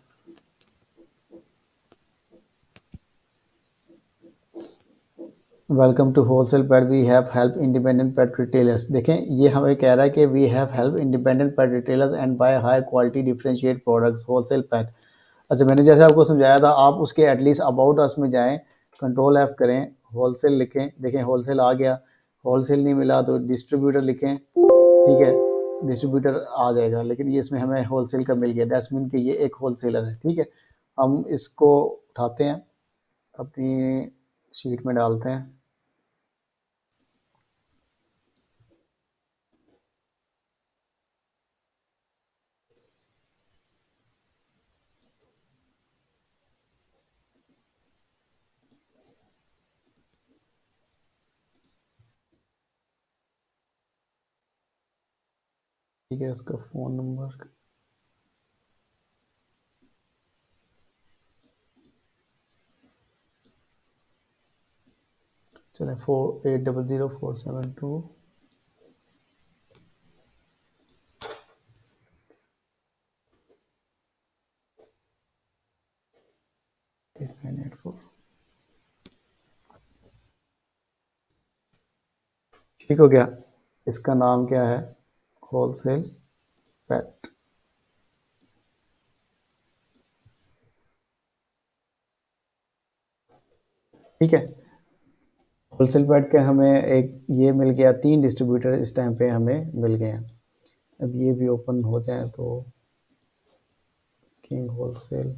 Speaker 1: Welcome to wholesale pet, we have help independent pet retailers. देखें, ये हमें कह रहा है कि we have help independent pet retailers and buy high quality differentiate products wholesale pet. अच्छा, मैंने जैसे आपको समझाया था, आप उसके एटलीस्ट अबाउट अस में जाएं, कंट्रोल एफ करें, होलसेल लिखें। देखें, होलसेल आ गया। होलसेल नहीं मिला तो डिस्ट्रीब्यूटर लिखें। ठीक है, डिस्ट्रीब्यूटर आ जाएगा, लेकिन ये इसमें हमें होलसेल का मिल गया, दैट्स मीन कि ये एक होलसेलर है। ठीक है, हम इसको उठाते हैं, अपनी शीट में डालते हैं। ठीक है, इसका फ़ोन नंबर चले 4800472898। ठीक हो गया। इसका नाम क्या है? होलसेल पेट। ठीक है, होलसेल पेट के हमें एक ये मिल गया, 3 डिस्ट्रीब्यूटर इस टाइम पे हमें मिल गए हैं। अब ये भी ओपन हो जाए तो किंग होलसेल।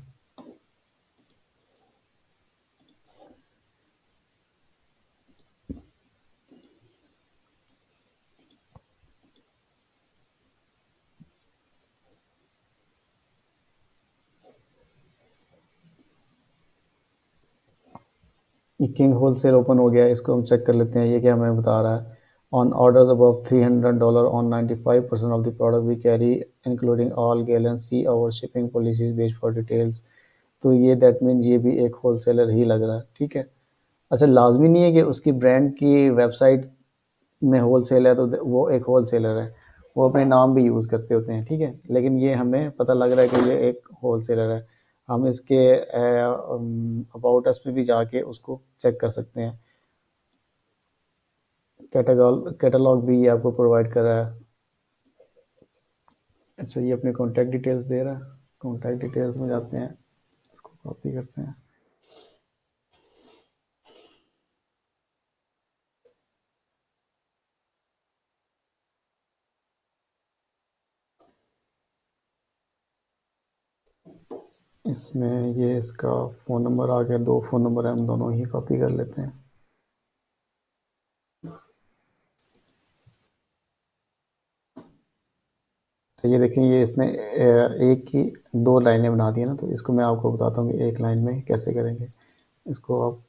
Speaker 1: ये किंग होलसेल ओपन हो गया, इसको हम चेक कर लेते हैं, ये क्या हमें बता रहा है। On orders above $300 on 95% off the product we carry including all gallon, see our shipping policies based for details. तो ये दैट मीन ये भी एक होलसेलर ही लग रहा है। ठीक है, अच्छा, लाजमी नहीं है कि उसकी ब्रांड की वेबसाइट में होलसेल है तो वो एक होलसेलर है, वो अपने नाम भी यूज़ करते होते हैं। ठीक है, लेकिन ये हमें पता लग रहा है कि ये एक होलसेलर है। हम इसके अबाउट अस पे भी जाके उसको चेक कर सकते हैं। कैटलॉग भी ये आपको प्रोवाइड कर रहा है। अच्छा, ये अपने कॉन्टैक्ट डिटेल्स दे रहा है। कॉन्टैक्ट डिटेल्स में जाते हैं, इसको कॉपी करते हैं। इसमें ये इसका फ़ोन नंबर आ गया, 2 फ़ोन नंबर है, हम दोनों ही कॉपी कर लेते हैं। तो ये देखें, ये इसने एक ही 2 लाइनें बना दी है ना, तो इसको मैं आपको बताता हूँ कि एक लाइन में कैसे करेंगे। इसको आप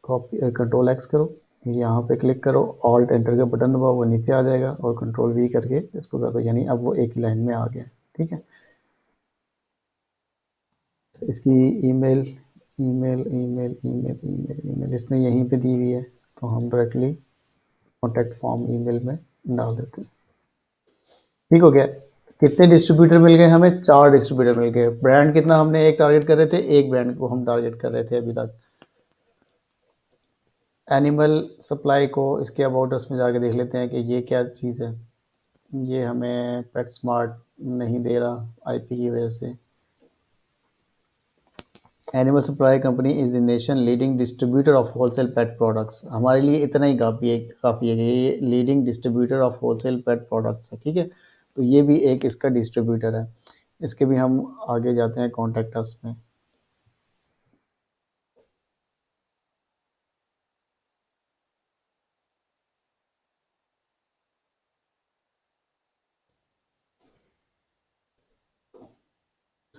Speaker 1: कॉपी कंट्रोल एक्स करो, यहाँ पे क्लिक करो, ऑल्ट एंटर का बटन दबाओ, वो नीचे आ जाएगा, और कंट्रोल वी करके इसको कर दो, यानी अब वो एक ही लाइन में आ गया। ठीक है, तो इसकी email email email email email email इसने यहीं पे दी हुई है, तो हम डायरेक्टली कॉन्टैक्ट फॉर्म ईमेल में डाल देते हैं। ठीक हो गया। कितने डिस्ट्रीब्यूटर मिल गए हमें? 4 डिस्ट्रीब्यूटर मिल गए। ब्रांड कितना हमने एक टारगेट कर रहे थे? एक ब्रांड को हम टारगेट कर रहे थे अभी तक। एनिमल सप्लाई को इसके अबाउट अस में जाके देख लेते हैं कि ये क्या चीज़ है। ये हमें पेट स्मार्ट नहीं दे रहा आईपी की वजह से। Animal supply company is the nation leading distributor of wholesale pet products. हमारे लिए इतना ही काफ़ी है कि ये leading distributor of wholesale pet products है। ठीक है, तो ये भी एक इसका डिस्ट्रीब्यूटर है। इसके भी हम आगे जाते हैं कॉन्टैक्ट अस में।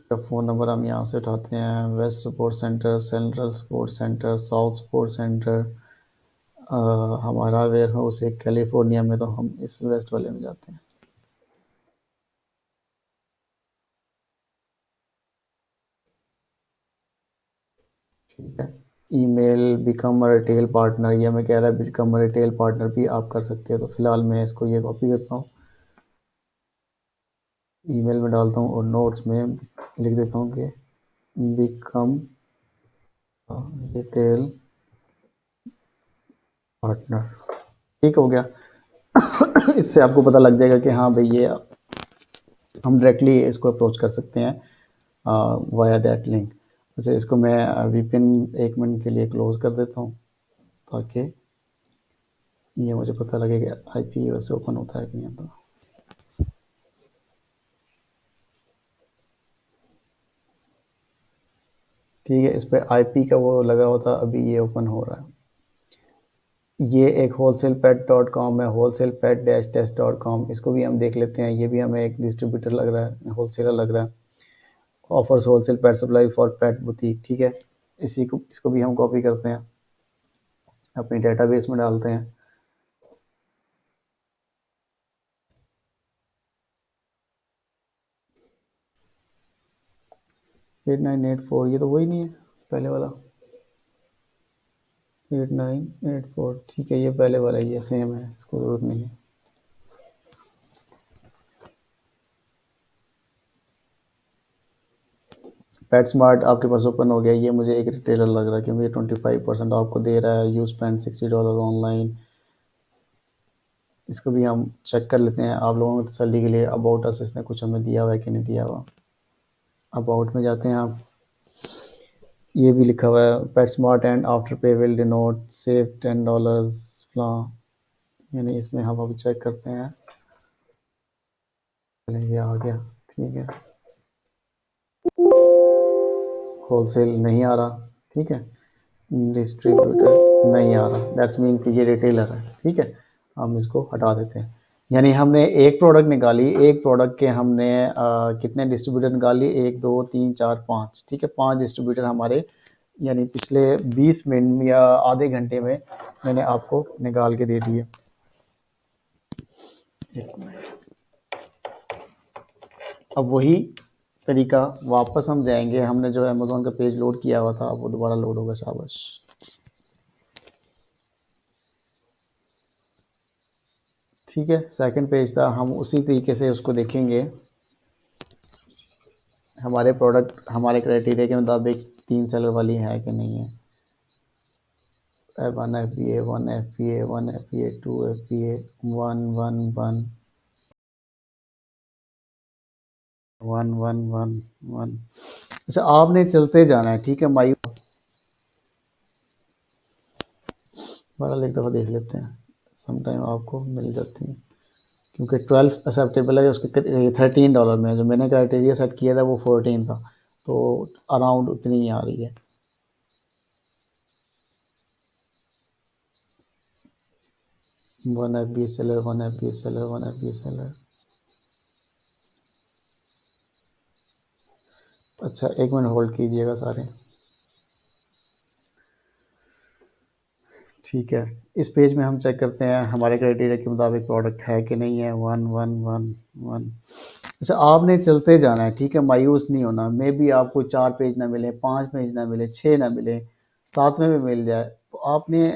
Speaker 1: इसका फ़ोन नंबर हम यहाँ से उठाते हैं। West support center, central support center, south support center. हमारा वेयर हाउस है कैलिफोर्निया में, तो हम इस वेस्ट वाले में जाते हैं। ठीक है। Email become a retail partner, ये हमें कह रहा है बिकम अ रिटेल पार्टनर भी आप कर सकते हैं, तो फिलहाल मैं इसको ये कॉपी करता हूँ, ईमेल में डालता हूँ और नोट्स में लिख देता हूँ कि बिकम रिटेल पार्टनर। ठीक हो गया। इससे आपको पता लग जाएगा कि हाँ भाई, ये हम डायरेक्टली इसको अप्रोच कर सकते हैं वाया दैट लिंक। अच्छा, इसको मैं वीपीएन 1 मिनट के लिए क्लोज कर देता हूँ, ताकि ये मुझे पता लगे कि आईपी वैसे ओपन होता है कि नहीं होता। ठीक है, इस पर आईपी का वो लगा हुआ था, अभी ये ओपन हो रहा है। ये एक होलसेल पेट डॉट कॉम है, होलसेल पेट डैश टेस्ट डॉट कॉम। इसको भी हम देख लेते हैं। ये भी हमें एक डिस्ट्रीब्यूटर लग रहा है, होलसेलर लग रहा है। Offers wholesale pet supply for pet boutique. ठीक है, इसको भी हम कॉपी करते हैं, अपनी डेटाबेस में डालते हैं। 8984, ये तो वही नहीं है पहले वाला। 8984, ठीक है, ये पहले वाला ही है, सेम है, इसको ज़रूरत नहीं है। पेट स्मार्ट आपके पास ओपन हो गया। ये मुझे एक रिटेलर लग रहा है, क्योंकि ये 25% आपको दे रहा है। You spend $60 online. इसको भी हम चेक कर लेते हैं आप लोगों की तसल्ली के लिए। अबाउट अस इसने कुछ हमें दिया हुआ है कि नहीं दिया हुआ। अबाउट में जाते हैं आप, ये भी लिखा हुआ है पेट स्मार्ट एंड आफ्टर पे विल डिनोट सेव $10 फ्ला, यानी इसमें हम अभी चेक करते हैं। चलिए, ये आ गया। ठीक है, होलसेल नहीं आ रहा। ठीक है, डिस्ट्रीब्यूटर नहीं आ रहा, दैट्स मीन कि ये रिटेलर है। ठीक है, हम इसको हटा देते हैं। यानी हमने एक प्रोडक्ट निकाली, एक प्रोडक्ट के हमने कितने डिस्ट्रीब्यूटर निकाली, 1 2 3 4 5। ठीक है, 5 डिस्ट्रीब्यूटर हमारे, यानी पिछले 20 मिनट या आधे घंटे में मैंने आपको निकाल के दे दिए। अब वही तरीका वापस हम जाएंगे, हमने जो अमेज़ोन का पेज लोड किया हुआ था, अब वो दोबारा लोड होगा। शाबाश। ठीक है, सेकंड पेज था, हम उसी तरीके से उसको देखेंगे। हमारे प्रोडक्ट हमारे क्राइटेरिया के मुताबिक 3 सेलर वाली है कि नहीं है। 1 FBA, 1 FBA, 1 FBA, 2 FBA, 1 1 1 1 1 1 1। अच्छा, आपने चलते जाना है। ठीक है, माई बहरहाल एक दफ़ा देख लेते हैं, समटाइम आपको मिल जाती है। क्योंकि 12 एक्सेप्टेबल है, उसके $13 में है। जो मैंने क्राइटेरिया सेट किया था वो 14 था, तो अराउंड उतनी ही आ रही है। One F B seller, 1 FBA seller, 1 FBA seller. अच्छा, 1 मिनट होल्ड कीजिएगा सारे। ठीक है, इस पेज में हम चेक करते हैं हमारे क्राइटेरिया के मुताबिक प्रोडक्ट है कि नहीं है। 1 1 1 1। अच्छा, आपने चलते जाना है। ठीक है, मायूस नहीं होना। मे बी आपको 4 पेज ना मिले, 5 पेज ना मिले, 6 ना मिले, 7वें में मिल जाए, तो आपने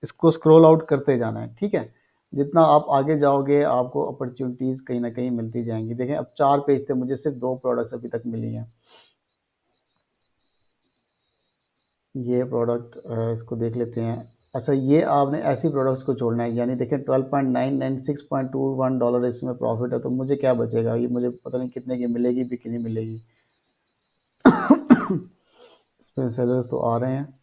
Speaker 1: इसको स्क्रॉल आउट करते जाना है। ठीक है, जितना आप आगे जाओगे आपको अपॉर्चुनिटीज़ कहीं ना कहीं मिलती जाएंगी। देखें, अब 4 पेज थे, मुझे सिर्फ 2 प्रोडक्ट्स अभी तक मिली हैं। ये प्रोडक्ट इसको देख लेते हैं। अच्छा, ये आपने ऐसी प्रोडक्ट्स को छोड़ना है, यानी देखें 12.99 $6.21 इसमें प्रॉफिट है, तो मुझे क्या बचेगा। ये मुझे पता नहीं कितने की मिलेगी भी कि नहीं मिलेगी। इसमें सेलर्स तो आ रहे हैं।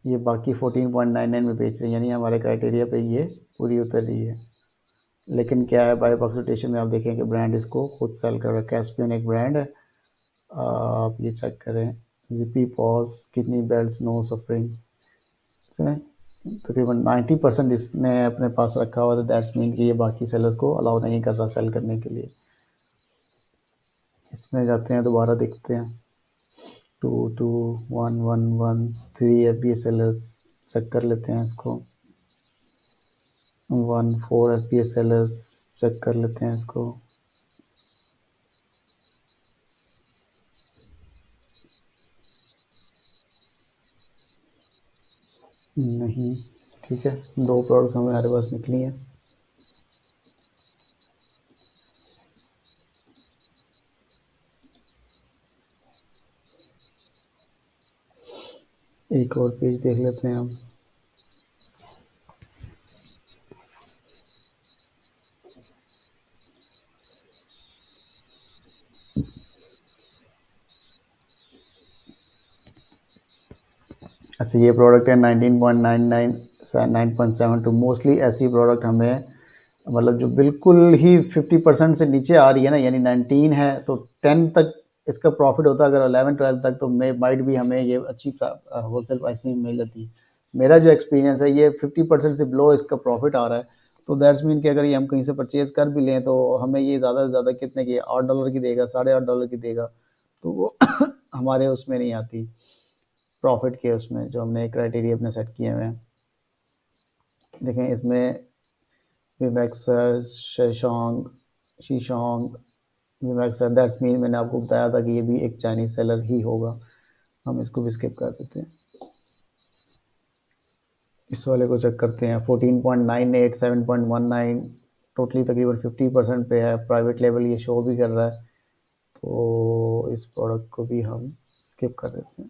Speaker 1: ये बाकी 14.99 में बेच रहे हैं, यानी हमारे क्राइटेरिया पे ये पूरी उतर रही है। लेकिन क्या है, बाय बक्सोटेशन में आप देखें कि ब्रांड इसको खुद सेल कर रहा है। कैस्पियन एक ब्रांड है। आप ये चेक करें, zippy paws, kidney belts, no suffering. सुने, तकरीबन 90% इसने अपने पास रखा हुआ था, दैट्स मीन कि ये बाकी सेलर्स को अलाउ नहीं कर रहा सेल करने के लिए। इसमें जाते हैं, दोबारा देखते हैं, 22111 एफ बी सेलर्स चेक कर लेते हैं इसको, 14 एफ बी सेलर्स चेक कर लेते हैं इसको। नहीं, ठीक है, 2 प्रोडक्ट्स हमारे पास निकली हैं। एक और पेज देख लेते हैं हम। अच्छा, ये प्रोडक्ट है 19.99 9.72। मोस्टली ऐसी प्रोडक्ट हमें, मतलब जो बिल्कुल ही 50% से नीचे आ रही है ना, यानी 19 है तो 10 तक इसका प्रॉफिट होता है, अगर 11-12 तक तो मे माइट भी हमें ये अच्छी होलसेल प्राइसिंग मिल जाती है। मेरा जो एक्सपीरियंस है, ये 50% से बिलो इसका प्रॉफिट आ रहा है, तो दैट्स मीन कि अगर ये हम कहीं से परचेज कर भी लें तो हमें ये ज़्यादा से ज़्यादा कितने की, $8 की देगा, $8.5 की देगा, तो वो हमारे उसमें नहीं आती प्रॉफिट के, उसमें जो हमने क्राइटेरिया अपने सेट किए हुए हैं। देखें इसमें विमैक्सर, शेशोंग, शीशोंग, विमैक्सर, दैट्स मीन मैंने आपको बताया था कि ये भी एक चाइनीज़ सेलर ही होगा। हम इसको भी स्किप कर देते हैं। इस वाले को चेक करते हैं, 14.98, 7.19, टोटली तकरीबन 50% पे है, प्राइवेट लेवल ये शो भी कर रहा है, तो इस प्रोडक्ट को भी हम स्किप कर देते हैं।